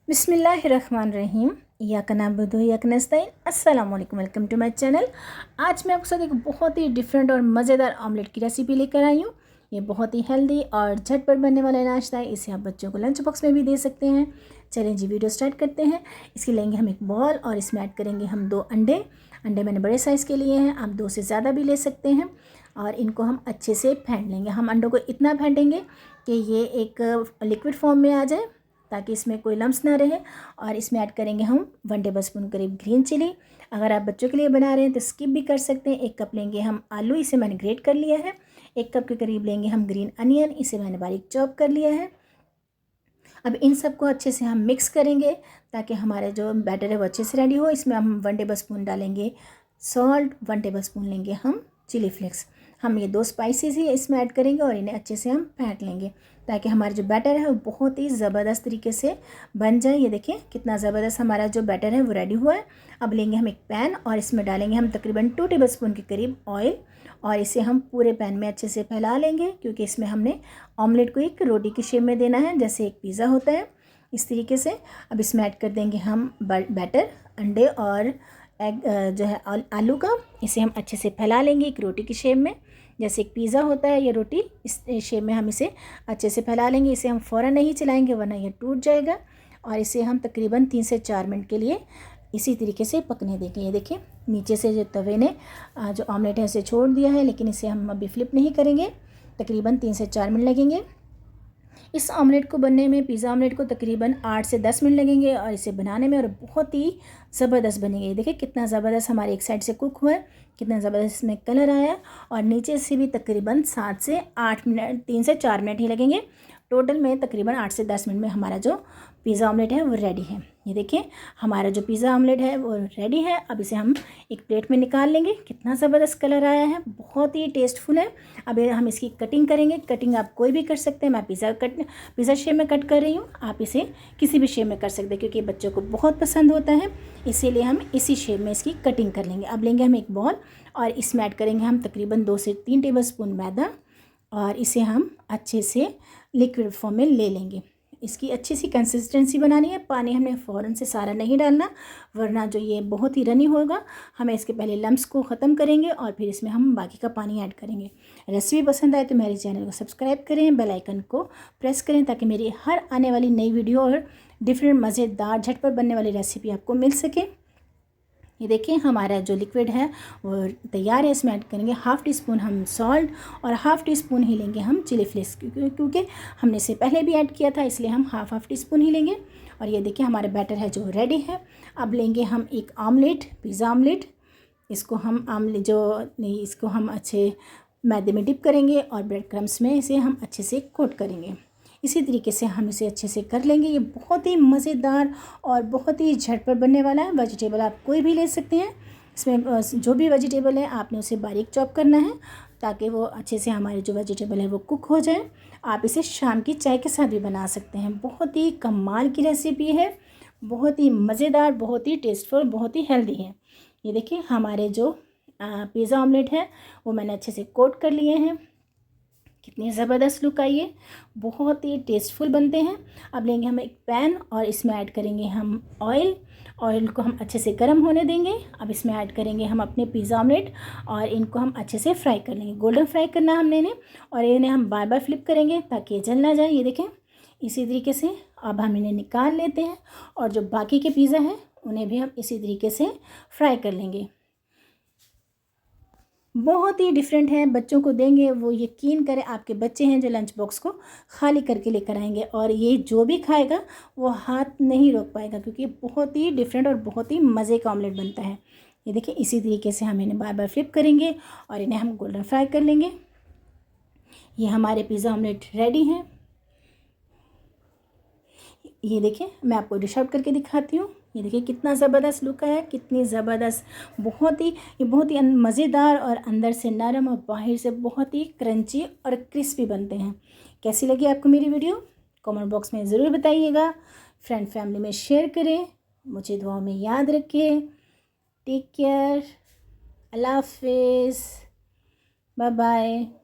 बिस्मिल्लाहिर्रहमानिर्रहीम। इय्याका नअबुदु व इय्याका नस्तईन। अस्सलाम वालेकुम, वेलकम टू माय चैनल। आज मैं आपके साथ एक बहुत ही डिफरेंट और मज़ेदार ऑमलेट की रेसिपी लेकर आई हूँ। ये बहुत ही हेल्दी और झटपट बनने वाला नाश्ता है। इसे आप बच्चों को लंच बॉक्स में भी दे सकते हैं। चलें जी, वीडियो स्टार्ट करते हैं। इसके लेंगे हम एक बॉल और इसमें ऐड करेंगे हम 2 अंडे। अंडे मैंने बड़े साइज़ के लिए हैं, आप 2 से ज़्यादा भी ले सकते हैं। और इनको हम अच्छे से फेंट लेंगे। हम अंडों को इतना फेंटेंगे कि ये एक लिक्विड फॉर्म में आ जाए, ताकि इसमें कोई लम्स ना रहे। और इसमें ऐड करेंगे हम 1 टेबलस्पून करीब ग्रीन चिली। अगर आप बच्चों के लिए बना रहे हैं तो स्किप भी कर सकते हैं। 1 कप लेंगे हम आलू, इसे मैंने ग्रेट कर लिया है। 1 कप के करीब लेंगे हम ग्रीन अनियन, इसे मैंने बारीक चॉप कर लिया है। अब इन सबको अच्छे से हम मिक्स करेंगे ताकि हमारा जो बैटर है वो अच्छे से रेडी हो। इसमें हम 1 टेबलस्पून डालेंगे सॉल्ट, 1 टेबलस्पून लेंगे हम चिली फ्लेक्स। हम ये 2 स्पाइसेस ही इसमें ऐड करेंगे और इन्हें अच्छे से हम फेंट लेंगे ताकि हमारा जो बैटर है वो बहुत ही ज़बरदस्त तरीके से बन जाए। ये देखिए कितना ज़बरदस्त हमारा जो बैटर है वो रेडी हुआ है। अब लेंगे हम एक पैन और इसमें डालेंगे हम तकरीबन 2 टेबलस्पून के करीब ऑयल और इसे हम पूरे पैन में अच्छे से फैला लेंगे, क्योंकि इसमें हमने ऑमलेट को एक रोटी की शेप में देना है, जैसे एक पिज़्ज़ा होता है इस तरीके से। अब इसमें ऐड कर देंगे हम बैटर, अंडे और एग जो है आलू का। इसे हम अच्छे से फैला लेंगे एक रोटी की शेप में, जैसे एक पिज़्ज़ा होता है ये रोटी, इस शेप में हम इसे अच्छे से फैला लेंगे। इसे हम फ़ौरन नहीं चलाएंगे वरना ये टूट जाएगा। और इसे हम तकरीबन 3 से 4 मिनट के लिए इसी तरीके से पकने देंगे। ये देखिए नीचे से जो तवे ने जो ऑमलेट है इसे छोड़ दिया है, लेकिन इसे हम अभी फ्लिप नहीं करेंगे। तकरीबन 3 से 4 मिनट लगेंगे। इस ऑमलेट को बनने में, पिज़्ज़ा ऑमलेट को तकरीबन 8 से 10 मिनट लगेंगे और इसे बनाने में, और बहुत ही ज़बरदस्त बनेगी। देखिए कितना ज़बरदस्त हमारे एक साइड से कुक हुआ है, कितना ज़बरदस्त इसमें कलर आया है। और नीचे से भी तकरीबन 7 से 8 मिनट, 3 से 4 मिनट ही लगेंगे। टोटल में तकरीबन 8 से 10 मिनट में हमारा जो पिज़्ज़ा ऑमलेट है वो रेडी है। ये देखिए हमारा जो पिज़्ज़ा ऑमलेट है वो रेडी है। अब इसे हम एक प्लेट में निकाल लेंगे। कितना ज़बरदस्त कलर आया है, बहुत ही टेस्टफुल है। अब हम इसकी कटिंग करेंगे। कटिंग आप कोई भी कर सकते हैं। मैं पिज़्ज़ा शेप में कट कर रही हूँ, आप इसे किसी भी शेप में कर सकते हैं, क्योंकि बच्चों को बहुत पसंद होता है, इसीलिए हम इसी शेप में इसकी कटिंग कर लेंगे। अब लेंगे हम एक बॉल और इसमें ऐड करेंगे हम तकरीबन 2 से 3 टेबलस्पून मैदा और इसे हम अच्छे से लिक्विड फॉर्म में ले लेंगे। इसकी अच्छी सी कंसिस्टेंसी बनानी है। पानी हमने फ़ौरन से सारा नहीं डालना, वरना जो ये बहुत ही रनी होगा। हमें इसके पहले लम्स को ख़त्म करेंगे और फिर इसमें हम बाकी का पानी ऐड करेंगे। रेसिपी पसंद आए तो मेरे चैनल को सब्सक्राइब करें, बेल आइकन को प्रेस करें, ताकि मेरी हर आने वाली नई वीडियो और डिफरेंट मज़ेदार झटपट बनने वाली रेसिपी आपको मिल सके। ये देखिए हमारा जो लिक्विड है वो तैयार है। इसमें ऐड करेंगे 1/2 टीस्पून हम सॉल्ट और 1/2 टीस्पून ही लेंगे हम चिली फ्लेक्स, क्योंकि हमने इसे पहले भी ऐड किया था, इसलिए हम हाफ टीस्पून ही लेंगे। और ये देखिए हमारा बैटर है जो रेडी है। अब लेंगे हम एक ऑमलेट, पिज़्ज़ा ऑमलेट। इसको हम अच्छे मैदे में डिप करेंगे और ब्रेड क्रम्स में इसे हम अच्छे से कोट करेंगे। इसी तरीके से हम इसे अच्छे से कर लेंगे। ये बहुत ही मज़ेदार और बहुत ही झटपट बनने वाला है। वेजिटेबल आप कोई भी ले सकते हैं। इसमें जो भी वेजिटेबल है आपने उसे बारीक चॉप करना है, ताकि वो अच्छे से हमारे जो वेजिटेबल है वो कुक हो जाए। आप इसे शाम की चाय के साथ भी बना सकते हैं। बहुत ही कमाल की रेसिपी है, बहुत ही मज़ेदार, बहुत ही टेस्टफुल, बहुत ही हेल्दी है। ये देखिए हमारे जो पिज़्ज़ा ऑमलेट है वो मैंने अच्छे से कोट कर लिए हैं। कितनी ज़बरदस्त लुक आई है, बहुत ही टेस्टफुल बनते हैं। अब लेंगे हम एक पैन और इसमें ऐड करेंगे हम ऑयल। ऑयल को हम अच्छे से गर्म होने देंगे। अब इसमें ऐड करेंगे हम अपने पिज़्ज़ा ऑमलेट और इनको हम अच्छे से फ्राई कर लेंगे। गोल्डन फ्राई करना हमने इन्हें, और इन्हें हम बार बार फ्लिप करेंगे ताकि ये जल ना जाए। ये देखें इसी तरीके से अब हम इन्हें निकाल लेते हैं और जो बाकी के पिज़्ज़ा हैं उन्हें भी हम इसी तरीके से फ्राई कर लेंगे। बहुत ही डिफरेंट है, बच्चों को देंगे वो यकीन करें आपके बच्चे हैं जो लंच बॉक्स को खाली करके लेकर आएंगे, और ये जो भी खाएगा वो हाथ नहीं रोक पाएगा, क्योंकि बहुत ही डिफरेंट और बहुत ही मज़े का ऑमलेट बनता है। ये देखिए इसी तरीके से हम इन्हें बार बार फ्लिप करेंगे और इन्हें हम गोल्डन फ्राई कर लेंगे। ये हमारे पिज़्ज़ा ऑमलेट रेडी हैं। ये देखिए मैं आपको डिश आउट करके दिखाती हूँ। ये देखिए कितना ज़बरदस्त लुक है, कितनी ज़बरदस्त, बहुत ही मज़ेदार और अंदर से नरम और बाहर से बहुत ही क्रंची और क्रिस्पी बनते हैं। कैसी लगी आपको मेरी वीडियो? कमेंट बॉक्स में ज़रूर बताइएगा। फ्रेंड फैमिली में शेयर करें। मुझे दुआओं में याद रखें। Take care. अल्लाह हाफिज़। Bye bye.